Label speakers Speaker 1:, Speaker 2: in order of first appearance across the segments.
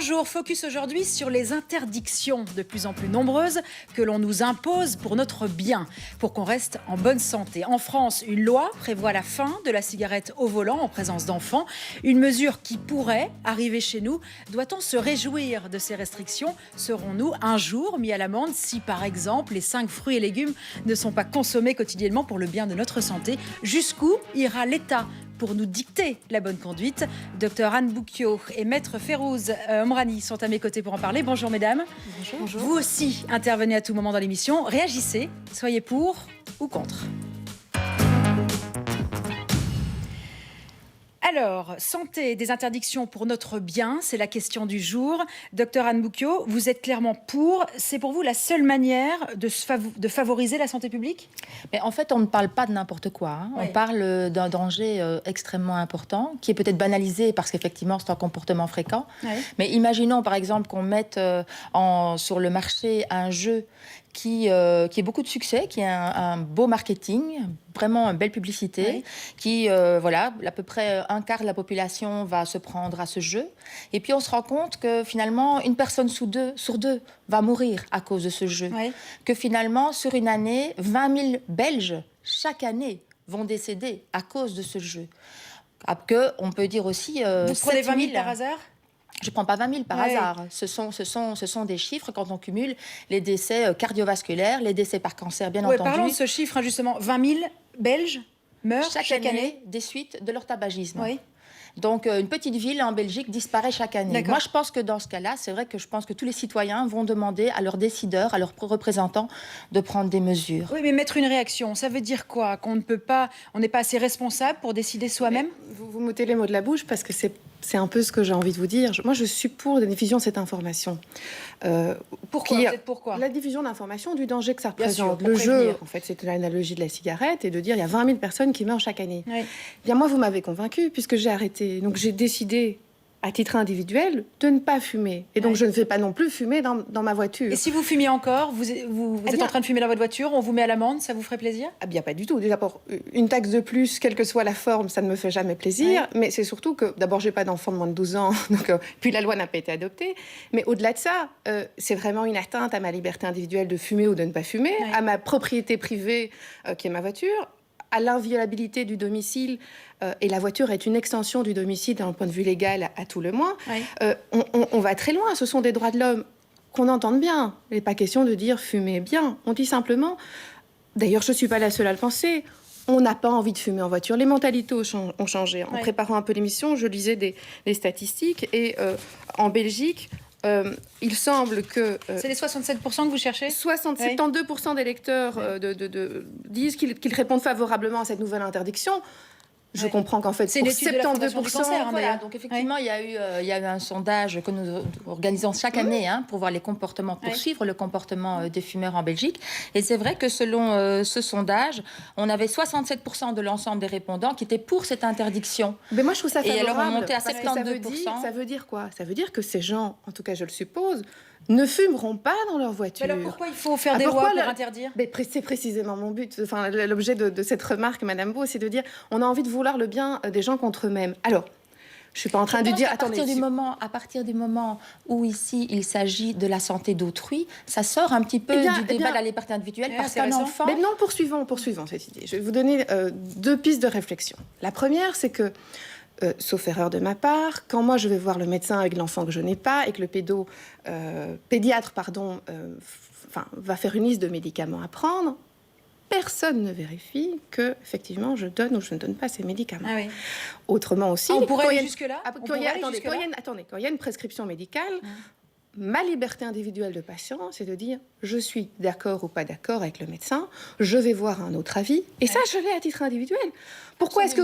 Speaker 1: Bonjour, focus aujourd'hui sur les interdictions de plus en plus nombreuses que l'on nous impose pour notre bien, pour qu'on reste en bonne santé. En France, une loi prévoit la fin de la cigarette au volant en présence d'enfants, une mesure qui pourrait arriver chez nous. Doit-on se réjouir de ces restrictions? Serons-nous un jour mis à l'amende si, par exemple, les 5 fruits et légumes ne sont pas consommés quotidiennement pour le bien de notre santé? Jusqu'où ira l'État pour nous dicter la bonne conduite? Docteur Anne Bouquiot et Maître Férouz Omrani sont à mes côtés pour en parler. Bonjour mesdames. Bonjour. Vous aussi intervenez à tout moment dans l'émission. Réagissez, soyez pour ou contre. Alors, santé, des interdictions pour notre bien, c'est la question du jour. Docteur Anne Bouquiot, vous êtes clairement pour. C'est pour vous la seule manière de favoriser la santé publique?
Speaker 2: Mais en fait, on ne parle pas de n'importe quoi. Hein. Oui. On parle d'un danger extrêmement important, qui est peut-être banalisé parce qu'effectivement, c'est un comportement fréquent. Oui. Mais imaginons par exemple qu'on mette sur le marché un jeu qui ait beaucoup de succès, qui a un beau marketing, vraiment une belle publicité, oui. Voilà, à peu près un quart de la population va se prendre à ce jeu. Et puis on se rend compte que finalement, une personne sur deux va mourir à cause de ce jeu. Oui. Que finalement, sur une année, 20 000 Belges, chaque année, vont décéder à cause de ce jeu. Que on peut dire aussi...
Speaker 1: Vous prenez 20 000 par hasard ?
Speaker 2: Je ne prends pas 20 000 par hasard. Ce sont des chiffres quand on cumule les décès cardiovasculaires, les décès par cancer, bien entendu.
Speaker 1: Parlons de ce chiffre, justement. 20 000 Belges meurent chaque année
Speaker 2: des suites de leur tabagisme. Oui. Donc, une petite ville en Belgique disparaît chaque année. Moi, je pense que dans ce cas-là, c'est vrai que je pense que tous les citoyens vont demander à leurs décideurs, à leurs représentants, de prendre des mesures.
Speaker 1: Oui, mais mettre une réaction, ça veut dire quoi? Qu'on ne peut pas, on n'est pas assez responsable pour décider soi-même?
Speaker 3: Vous m'ôtez les mots de la bouche parce que c'est un peu ce que j'ai envie de vous dire. Moi, je suis pour la diffusion de cette information.
Speaker 1: Pourquoi? Vous êtes pourquoi?
Speaker 3: La diffusion d'informations du danger que ça représente. Le jeu, en fait, c'est l'analogie de la cigarette et de dire il y a 20 000 personnes qui meurent chaque année. Oui. Bien, moi, vous m'avez convaincue puisque j'ai arrêté. Donc, j'ai décidé, à titre individuel, de ne pas fumer. Et donc, je ne fais pas non plus fumer dans ma voiture.
Speaker 1: Et si vous fumiez encore, vous êtes en train de fumer dans votre voiture, on vous met à l'amende, ça vous ferait plaisir?
Speaker 3: Ah bien, pas du tout. Déjà, pour une taxe de plus, quelle que soit la forme, ça ne me fait jamais plaisir. Ouais. Mais c'est surtout que, d'abord, j'ai pas d'enfant de moins de 12 ans, donc, puis la loi n'a pas été adoptée. Mais au-delà de ça, c'est vraiment une atteinte à ma liberté individuelle de fumer ou de ne pas fumer, à ma propriété privée, qui est ma voiture, à l'inviolabilité du domicile, et la voiture est une extension du domicile d'un point de vue légal à tout le moins. Oui. On va très loin, ce sont des droits de l'homme qu'on entende bien. Il n'est pas question de dire fumer bien. On dit simplement, d'ailleurs je ne suis pas la seule à le penser, on n'a pas envie de fumer en voiture. Les mentalités ont changé. En préparant un peu l'émission, je lisais des statistiques et en Belgique, il semble que...
Speaker 1: c'est les 67% que vous cherchez?
Speaker 3: 72% des lecteurs disent qu'ils répondent favorablement à cette nouvelle interdiction. Je comprends qu'en fait,
Speaker 1: c'est
Speaker 3: pour
Speaker 1: 72%... Cancer,
Speaker 2: voilà, donc effectivement, il y a eu un sondage que nous organisons chaque année pour voir les comportements, pour suivre le comportement des fumeurs en Belgique. Et c'est vrai que selon ce sondage, on avait 67% de l'ensemble des répondants qui étaient pour cette interdiction.
Speaker 3: Mais moi, je trouve ça favorable.
Speaker 2: Et alors, on montait à 72%.
Speaker 3: Ça veut dire quoi? Ça veut dire que ces gens, en tout cas, je le suppose, ne fumeront pas dans leur voiture.
Speaker 1: Mais alors pourquoi il faut faire des lois pour interdire?
Speaker 3: C'est précisément mon but. Enfin, l'objet de cette remarque, Madame Beau, c'est de dire on a envie de vouloir le bien des gens contre eux-mêmes. Alors, je suis pas en train de dire...
Speaker 2: À partir du moment où ici il s'agit de la santé d'autrui, ça sort un petit peu du débat de la liberté individuelle parce qu'un enfant...
Speaker 3: Mais non, poursuivons cette idée. Je vais vous donner 2 pistes de réflexion. La première, c'est que sauf erreur de ma part, quand moi je vais voir le médecin avec l'enfant que je n'ai pas et que le pédiatre va faire une liste de médicaments à prendre, personne ne vérifie que effectivement je donne ou je ne donne pas ces médicaments. Ah oui. Autrement aussi,
Speaker 1: on pourrait aller jusque-là.
Speaker 3: Quand il y a une prescription médicale, ma liberté individuelle de patient, c'est de dire je suis d'accord ou pas d'accord avec le médecin, je vais voir un autre avis, et ça je l'ai à titre individuel. Pourquoi est-ce que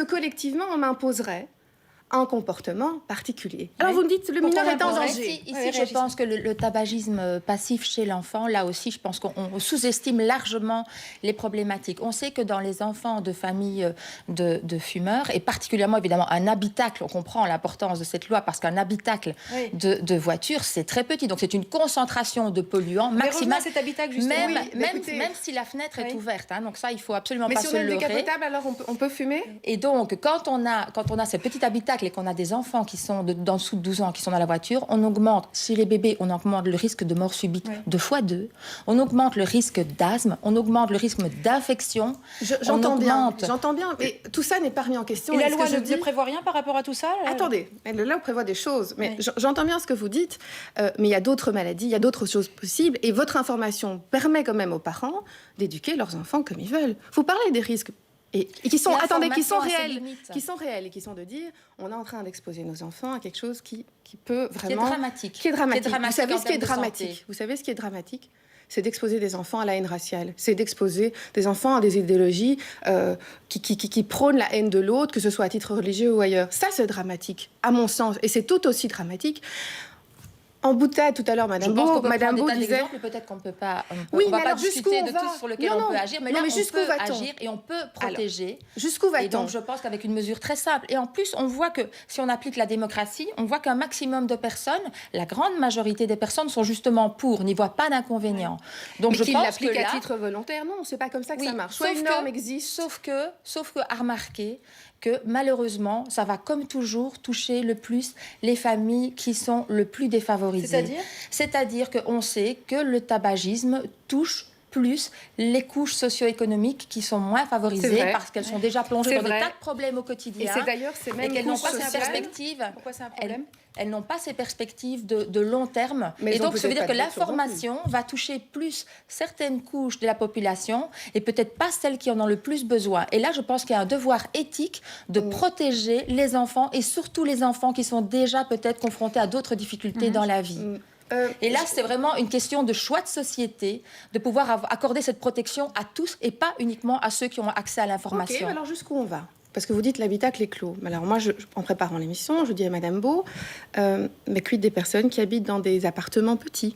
Speaker 3: collectivement on m'imposerait un comportement particulier? Alors vous me dites le mineur est en danger.
Speaker 2: Ici, je pense que le tabagisme passif chez l'enfant, là aussi, je pense qu'on sous-estime largement les problématiques. On sait que dans les enfants de familles de fumeurs, et particulièrement évidemment un habitacle, on comprend l'importance de cette loi parce qu'un habitacle de voiture, c'est très petit. Donc c'est une concentration de polluants maximale.
Speaker 1: Cet habitacle, justement.
Speaker 2: Même si la fenêtre est ouverte. Hein, donc ça, il faut absolument pas se leurrer.
Speaker 3: Mais si on a une décapotable, alors on peut fumer?
Speaker 2: Et donc, quand on a ce petit habitacle tacle et qu'on a des enfants qui sont d'en dessous de 12 ans qui sont dans la voiture, on augmente, chez les bébés, on augmente le risque de mort subite 2 fois 2, on augmente le risque d'asthme, on augmente le risque d'infection.
Speaker 3: J'entends bien, mais tout ça n'est pas remis en question.
Speaker 1: Et la loi ne prévoit rien par rapport à tout ça
Speaker 3: Attendez, la loi prévoit des choses, mais j'entends bien ce que vous dites, mais il y a d'autres maladies, il y a d'autres choses possibles, et votre information permet quand même aux parents d'éduquer leurs enfants comme ils veulent. Vous parlez des risques et qui sont réels et qui sont de dire on est en train d'exposer nos enfants à quelque chose qui peut vraiment
Speaker 2: qui est dramatique.
Speaker 3: Vous savez ce qui est dramatique. Vous savez ce qui est dramatique, c'est d'exposer des enfants à la haine raciale, c'est d'exposer des enfants à des idéologies qui prônent la haine de l'autre, que ce soit à titre religieux ou ailleurs. Ça, c'est dramatique, à mon sens, et c'est tout aussi dramatique. En boutade, tout à l'heure, Madame Beau disait...
Speaker 2: Peut-être qu'on ne peut pas...
Speaker 3: Oui,
Speaker 2: on ne va pas discuter de tout sur lequel on peut agir, mais là, on peut agir et on peut protéger.
Speaker 3: Jusqu'où va-t-on ?
Speaker 2: Et donc, je pense qu'avec une mesure très simple. Et en plus, on voit que si on applique la démocratie, on voit qu'un maximum de personnes, la grande majorité des personnes sont justement pour, n'y voient pas d'inconvénient.
Speaker 3: Donc, je pense que à titre volontaire, non, c'est pas comme ça que ça marche.
Speaker 2: Soit une norme existe... Sauf que, à remarquer que malheureusement, ça va comme toujours toucher le plus les familles qui sont le plus défavorisées. C'est-à-dire qu'on sait que le tabagisme touche plus les couches socio-économiques qui sont moins favorisées parce qu'elles sont déjà plongées dans des tas de problèmes au quotidien.
Speaker 3: Et c'est d'ailleurs ces mêmes
Speaker 2: qu'elles n'ont pas
Speaker 3: ces
Speaker 2: perspectives.
Speaker 1: Pourquoi c'est un problème ?
Speaker 2: Elles n'ont pas ces perspectives de long terme. Et donc, ça veut dire que l'information va toucher plus certaines couches de la population et peut-être pas celles qui en ont le plus besoin. Et là, je pense qu'il y a un devoir éthique de protéger les enfants et surtout les enfants qui sont déjà peut-être confrontés à d'autres difficultés dans la vie. Et là, c'est vraiment une question de choix de société, de pouvoir accorder cette protection à tous et pas uniquement à ceux qui ont accès à l'information.
Speaker 3: Ok, alors jusqu'où on va ? Parce que vous dites l'habitacle est clos. Alors moi, en préparant l'émission, je dis à Madame Beau, mais quid des personnes qui habitent dans des appartements petits,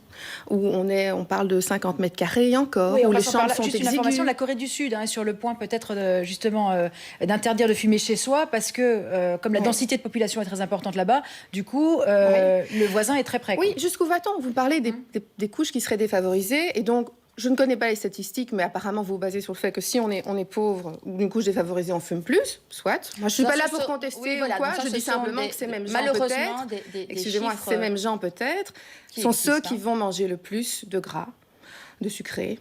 Speaker 3: où on parle de 50 mètres carrés et encore, où les chambres sont
Speaker 1: exiguës. Juste une information de la Corée du Sud, sur le point peut-être justement d'interdire de fumer chez soi, parce que comme la densité de population est très importante là-bas, du coup, le voisin est très près.
Speaker 3: Oui, jusqu'où va-t-on ? Vous parlez des couches qui seraient défavorisées, et donc je ne connais pas les statistiques, mais apparemment vous vous basez sur le fait que si on est pauvre ou d'une couche défavorisée, on fume plus, soit. Moi, je suis pas là pour contester ou quoi. Je dis simplement que ces mêmes gens peut-être, excusez-moi, ces mêmes gens peut-être, sont ceux qui vont manger le plus de gras, de sucré,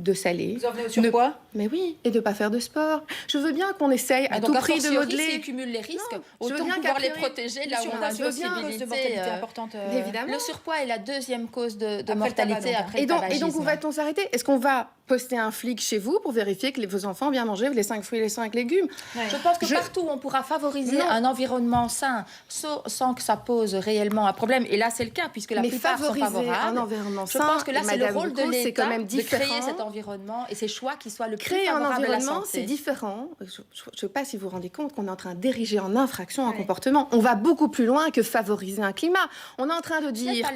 Speaker 3: de salé.
Speaker 1: Vous en venez au surpoids ?
Speaker 3: Mais oui, et de ne pas faire de sport. Je veux bien qu'on essaye à tout prix de modeler.
Speaker 2: S'ils cumulent les risques, autant pouvoir les protéger là où on a une possibilité
Speaker 1: importante.
Speaker 2: Évidemment. Le surpoids est la deuxième cause de mortalité après le tabagisme.
Speaker 3: Et donc, où va-t-on s'arrêter ? Est-ce qu'on va poster un flic chez vous pour vérifier que vos enfants ont bien mangé les 5 fruits et les 5 légumes ?
Speaker 2: Je pense que partout où on pourra favoriser un environnement sain sans que ça pose réellement un problème, et là c'est le cas puisque la plupart sont favorables.
Speaker 3: Un environnement sain,
Speaker 2: je pense que là c'est le rôle de l'État
Speaker 3: de
Speaker 2: créer cet environnement et ces choix qui soient le plus
Speaker 3: favorables à la santé. Créer un environnement, c'est différent. Je ne sais pas si vous vous rendez compte qu'on est en train d'ériger en infraction un comportement. On va beaucoup plus loin que favoriser un climat. On est en train de dire...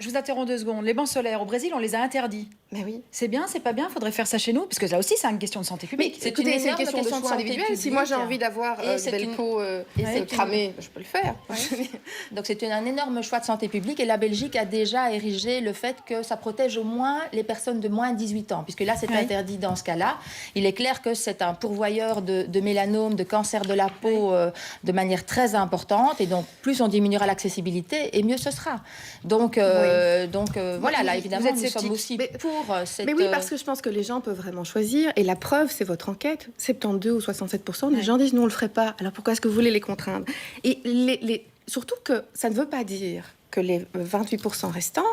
Speaker 1: Je vous interromps 2 secondes. Les bancs solaires, au Brésil, on les a interdits.
Speaker 3: Mais oui.
Speaker 1: C'est bien, c'est pas bien, il faudrait faire ça chez nous, parce que là aussi, c'est une question de santé publique.
Speaker 3: C'est une question de choix individuel. Si moi j'ai envie d'avoir des belles peaux cramées, je peux le faire.
Speaker 2: Donc c'est un énorme choix de santé publique, et la Belgique a déjà érigé le fait que ça protège au moins les personnes de moins de 18 ans, puisque là c'est interdit dans ce cas-là. Il est clair que c'est un pourvoyeur de mélanome, de cancer de la peau de manière très importante, et donc plus on diminuera l'accessibilité, et mieux ce sera. Donc voilà, là évidemment nous sommes aussi pour cette...
Speaker 3: Mais oui, parce que je pense que les gens peuvent vraiment choisir, et la preuve, c'est votre enquête. 72 ou 67% des gens disent nous on le ferait pas. Alors pourquoi est-ce que vous voulez les contraindre ? Et surtout que ça ne veut pas dire que les 28% restants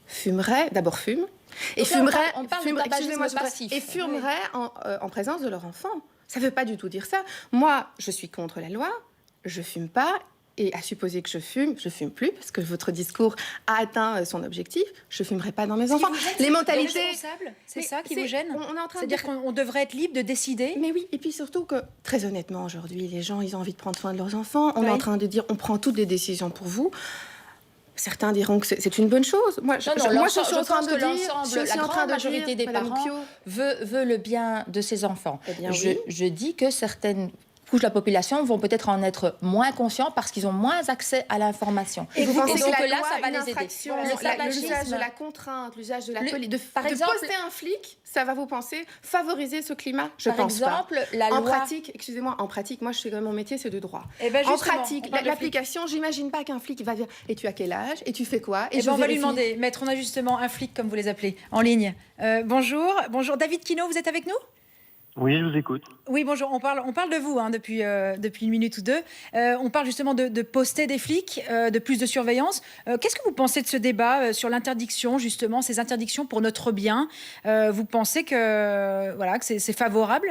Speaker 3: fumeraient, d'abord fument, et fumeraient en présence de leur enfant. Ça ne veut pas du tout dire ça. Moi, je suis contre la loi, je fume pas. Et à supposer que je fume plus, parce que votre discours a atteint son objectif, je ne fumerai pas dans mes enfants. Les mentalités...
Speaker 1: C'est ça qui vous gêne ?
Speaker 3: C'est-à-dire
Speaker 1: qu'on devrait être libre de décider ?
Speaker 3: Mais oui, et puis surtout que, très honnêtement, aujourd'hui, les gens, ils ont envie de prendre soin de leurs enfants. On est en train de dire, on prend toutes les décisions pour vous. Certains diront que c'est une bonne chose. Moi, je suis en train de dire...
Speaker 2: La grande majorité des parents veut le bien de ses enfants.
Speaker 3: Eh bien,
Speaker 2: je dis que certaines couches de la population vont peut-être en être moins conscients parce qu'ils ont moins accès à l'information.
Speaker 3: Et vous pensez
Speaker 2: donc
Speaker 3: que la
Speaker 2: là,
Speaker 3: loi,
Speaker 2: ça va
Speaker 3: une
Speaker 2: les aider.
Speaker 3: infraction, l'usage de la contrainte, l'usage de la police,
Speaker 2: par exemple,
Speaker 3: poster un flic, ça va vous penser favoriser ce climat? Je
Speaker 2: par
Speaker 3: pense
Speaker 2: exemple,
Speaker 3: pas.
Speaker 2: la
Speaker 3: En
Speaker 2: loi...
Speaker 3: pratique, excusez-moi, en pratique, moi je fais quand même mon métier, c'est de droit. En
Speaker 1: Justement,
Speaker 3: pratique, l'application, j'imagine pas qu'un flic va dire et tu as quel âge et tu fais quoi
Speaker 1: on va lui demander, maître, on a justement un flic, comme vous les appelez, en ligne. Bonjour, David Quinault, vous êtes avec nous?
Speaker 4: Oui, je vous écoute.
Speaker 1: Oui, bonjour. On parle de vous depuis une minute ou deux. On parle justement de poster des flics, de plus de surveillance. Qu'est-ce que vous pensez de ce débat sur l'interdiction, justement, ces interdictions pour notre bien? Vous pensez que c'est favorable?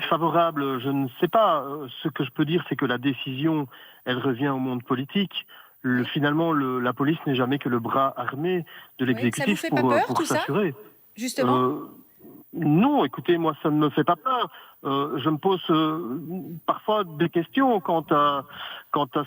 Speaker 4: Favorable, je ne sais pas. Ce que je peux dire, c'est que la décision, elle revient au monde politique. Finalement, la police n'est jamais que le bras armé de l'exécutif pour s'assurer.
Speaker 1: Justement.
Speaker 4: Non, écoutez, moi, ça ne me fait pas peur. Je me pose parfois des questions quant à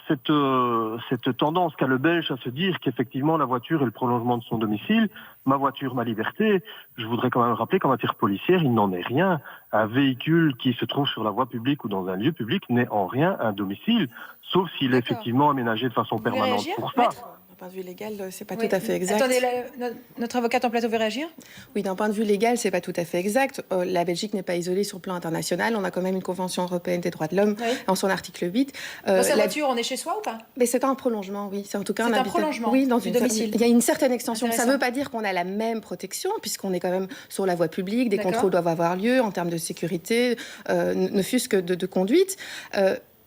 Speaker 4: cette tendance qu'a le Belge à se dire qu'effectivement la voiture est le prolongement de son domicile, ma voiture, ma liberté. Je voudrais quand même rappeler qu'en matière policière, il n'en est rien. Un véhicule qui se trouve sur la voie publique ou dans un lieu public n'est en rien un domicile, sauf s'il est effectivement aménagé de façon permanente pour ça.
Speaker 3: D'un point de vue légal, c'est pas tout à fait exact.
Speaker 1: Attendez, notre avocate en plateau veut réagir?
Speaker 3: Oui, d'un point de vue légal, c'est pas tout à fait exact. La Belgique n'est pas isolée sur le plan international. On a quand même une Convention européenne des droits de l'homme en son article 8.
Speaker 1: Dans sa voiture, on est chez soi ou pas?
Speaker 3: Mais c'est un prolongement, oui. C'est en tout cas
Speaker 1: un prolongement
Speaker 3: du domicile. Il y a une certaine extension. Ça ne veut pas dire qu'on a la même protection, puisqu'on est quand même sur la voie publique. Des contrôles doivent avoir lieu en termes de sécurité, ne fût-ce que de conduite.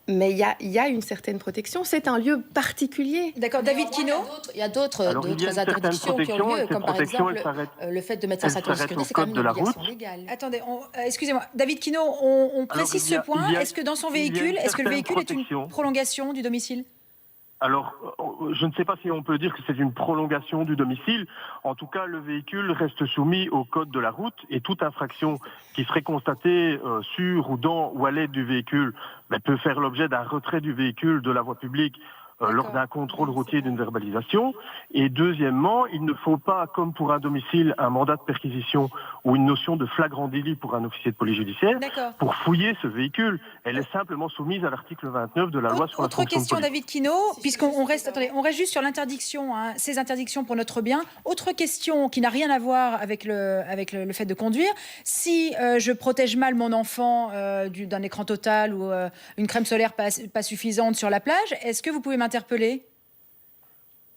Speaker 3: Mais il y a une certaine protection. C'est un lieu particulier.
Speaker 1: D'accord. David Quinault?
Speaker 2: Il y a d'autres interdictions qui ont lieu, comme par exemple le fait de mettre sa ceinture de sécurité, c'est quand même une obligation légale.
Speaker 1: Attendez, excusez-moi. David Quinault, on précise ce point. Est-ce que dans son véhicule, est-ce que le véhicule est une prolongation du domicile?
Speaker 4: Alors, je ne sais pas si on peut dire que c'est une prolongation du domicile. En tout cas, le véhicule reste soumis au code de la route et toute infraction qui serait constatée sur ou dans ou à l'aide du véhicule peut faire l'objet d'un retrait du véhicule de la voie publique lors d'un contrôle routier d'une verbalisation. Et deuxièmement, il ne faut pas, comme pour un domicile, un mandat de perquisition ou une notion de flagrant délit pour un officier de police judiciaire pour fouiller ce véhicule. Elle est simplement soumise à l'article 29 de la loi sur la fonction de police.
Speaker 1: Autre question, David Quinault, puisqu'on reste, on reste juste sur l'interdiction, ces interdictions pour notre bien. Autre question qui n'a rien à voir avec le fait de conduire. Si je protège mal mon enfant d'un écran total ou une crème solaire pas suffisante sur la plage, est-ce que vous pouvez m'interpeller?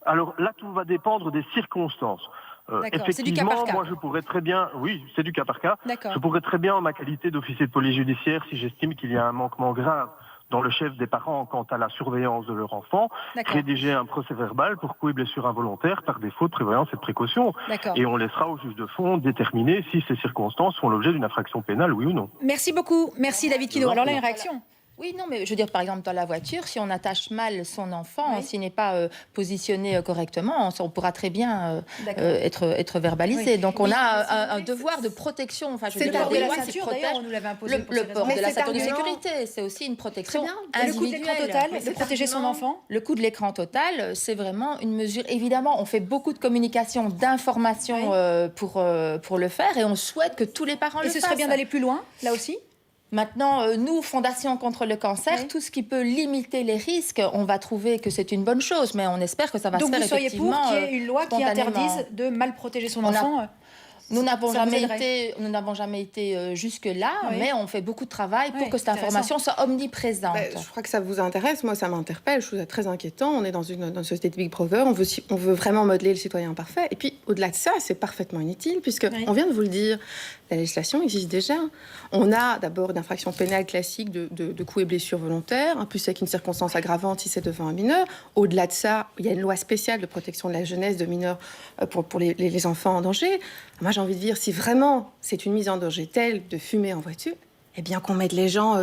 Speaker 4: Alors là, tout va dépendre des circonstances. Effectivement, moi je pourrais très bien, oui, c'est du cas par cas, je pourrais très bien, en ma qualité d'officier de police judiciaire, si j'estime qu'il y a un manquement grave dans le chef des parents quant à la surveillance de leur enfant, rédiger un procès verbal pour coups et blessures involontaires par défaut de prévoyance et de précaution. Et on laissera au juge de fond déterminer si ces circonstances font l'objet d'une infraction pénale, oui ou non.
Speaker 1: Merci beaucoup. Merci David Quinault. Alors là, une réaction?
Speaker 2: Oui, non, mais je veux dire, par exemple, dans la voiture, si on attache mal son enfant, s'il n'est pas positionné correctement, on pourra très bien être verbalisé. Donc, on a un devoir de protection. Enfin, je veux dire, la loi, c'est
Speaker 1: on nous l'avait imposé.
Speaker 2: Le port de la ceinture de sécurité, c'est aussi une protection individuelle.
Speaker 1: Le coût de l'écran total, de protéger son enfant.
Speaker 2: Le coût de l'écran total, c'est vraiment une mesure. Évidemment, on fait beaucoup de communication, d'information pour le faire, et on souhaite que tous les parents le fassent.
Speaker 1: Et ce serait bien d'aller plus loin, là aussi?
Speaker 2: Maintenant, nous, Fondation contre le cancer, tout ce qui peut limiter les risques, on va trouver que c'est une bonne chose, mais on espère que ça va se faire effectivement.
Speaker 1: Donc vous soyez pour qu'il y ait une loi qui interdise de mal protéger son enfant?
Speaker 2: Nous n'avons jamais été jusque-là, mais on fait beaucoup de travail pour que cette information soit omniprésente.
Speaker 3: Je crois que ça vous intéresse. Moi, ça m'interpelle. Je trouve ça très inquiétant. On est dans une société de Big Brother. On veut vraiment modeler le citoyen parfait. Et puis, au-delà de ça, c'est parfaitement inutile, puisqu'on vient de vous le dire, la législation existe déjà. On a d'abord une infraction pénale classique de coups et blessures volontaires, en plus avec une circonstance aggravante si c'est devant un mineur. Au-delà de ça, il y a une loi spéciale de protection de la jeunesse de mineurs pour les enfants en danger. Moi, j'ai envie de dire, si vraiment c'est une mise en danger telle de fumer en voiture, eh bien qu'on mette les gens